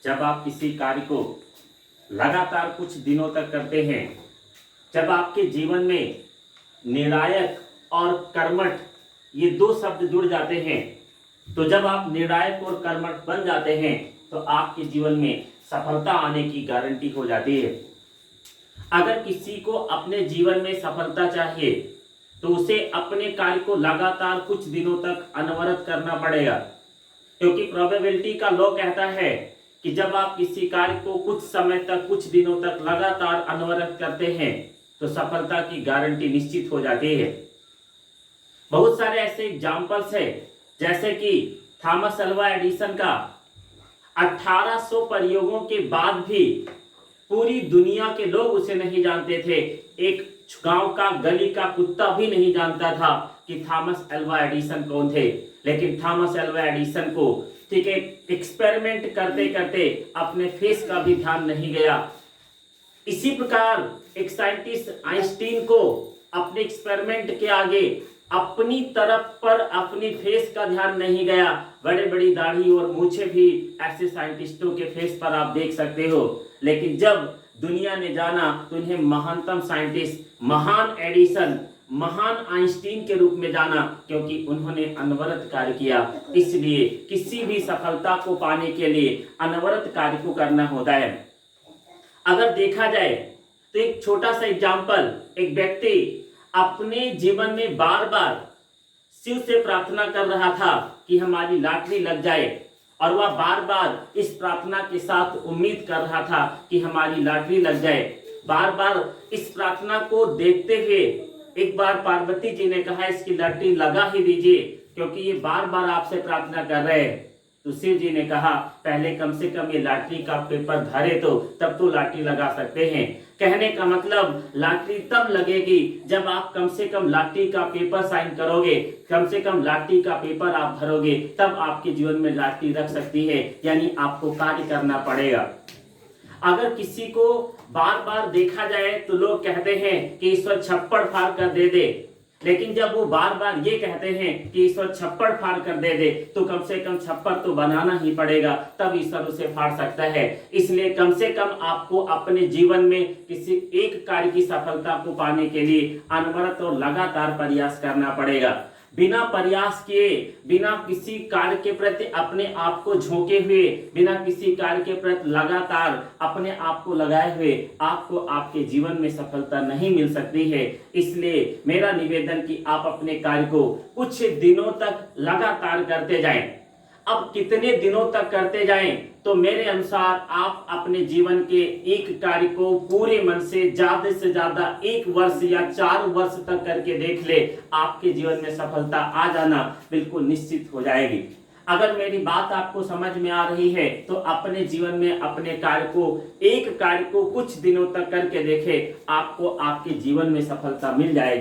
जब आप किसी कार्य को लगातार कुछ दिनों तक करते हैं, जब आपके जीवन में निर्णायक और कर्मठ ये दो शब्द जुड़ जाते हैं, तो जब आप निर्णायक और कर्मठ बन जाते हैं तो आपके जीवन में सफलता आने की गारंटी हो जाती है। अगर किसी को अपने जीवन में सफलता चाहिए तो उसे अपने कार्य को लगातार कुछ दिनों तक अनवरत करना पड़ेगा, क्योंकि प्रोबेबिलिटी का लॉ कहता है कि जब आप किसी कार्य को कुछ समय तक कुछ दिनों तक लगातार अनवरत करते हैं तो सफलता की गारंटी निश्चित हो जाती है। बहुत सारे ऐसे एग्जाम्पल्स है, जैसे कि थॉमस अल्वा एडिसन का 1800 प्रयोगों के बाद भी पूरी दुनिया के लोग उसे नहीं जानते थे। एक गांव का गली का कुत्ता भी नहीं जानता था कि थॉमस अल्वा एडिसन कौन थे। लेकिन थॉमस अल्वा एडिसन को ठीक है एक्सपेरिमेंट करते करते अपने फेस का भी ध्यान नहीं गया। इसी प्रकार एक साइंटिस्ट आइंस्टीन को अपने एक्सपेरिमेंट के आगे अपनी तरफ पर अपनी फेस का ध्यान नहीं गया। बड़े बड़ी दाढ़ी और मूछें भी ऐसे साइंटिस्टों के फेस पर आप देख सकते हो। लेकिन जब दुनिया ने जाना तो इन्हें महानतम साइंटिस्ट, महान एडिसन, महान आइंस्टीन के रूप में जाना, क्योंकि उन्होंने अनवरत कार्य किया। इसलिए किसी भी सफलता को पाने के लिए अनवरत कार्य को करना होता है। अगर देखा जाए तो एक छोटा सा एग्जाम्पल, एक व्यक्ति अपने जीवन में बार बार शिव से प्रार्थना कर रहा था कि हमारी लॉटरी लग जाए, और वह बार बार इस प्रार्थना के साथ उम्मीद कर रहा था कि हमारी लॉटरी लग जाए। बार बार इस प्रार्थना को देखते हुए एक बार पार्वती जी ने कहा इसकी लॉटरी लगा ही दीजिए, क्योंकि ये बार बार आपसे प्रार्थना कर रहे हैं। तो शिव जी ने कहा पहले कम से कम ये लॉटरी का पेपर धरे तो तब तो लॉटरी लगा सकते हैं। कहने का मतलब लॉटरी तब लगेगी जब आप कम से कम लॉटरी का पेपर साइन करोगे, कम से कम लॉटरी का पेपर आप भरोगे, तब आपके जीवन में लॉटरी रख सकती है। यानी आपको कार्य करना पड़ेगा। अगर किसी को बार बार देखा जाए तो लोग कहते हैं कि ईश्वर छप्पड़ फाड़ कर दे दे, लेकिन जब वो बार बार ये कहते हैं कि ईश्वर छप्पड़ फाड़ कर दे दे तो कम से कम छप्पड़ तो बनाना ही पड़ेगा, तब ईश्वर उसे फाड़ सकता है। इसलिए कम से कम आपको अपने जीवन में किसी एक कार्य की सफलता को पाने के लिए अनवरत और लगातार प्रयास करना पड़ेगा। बिना प्रयास किए, बिना किसी कार्य के प्रति अपने आप को झोंके हुए, बिना किसी कार्य के प्रति लगातार अपने आप को लगाए हुए आपको आपके जीवन में सफलता नहीं मिल सकती है। इसलिए मेरा निवेदन कि आप अपने कार्य को कुछ दिनों तक लगातार करते जाएं। अब कितने दिनों तक करते जाएं, तो मेरे अनुसार आप अपने जीवन के एक कार्य को पूरे मन से ज्यादा 1 वर्ष या 4 वर्ष तक करके देख ले, आपके जीवन में सफलता आ जाना बिल्कुल निश्चित हो जाएगी। अगर मेरी बात आपको समझ में आ रही है तो अपने जीवन में अपने एक कार्य को कुछ दिनों तक करके देखें, आपको आपके जीवन में सफलता मिल जाएगी।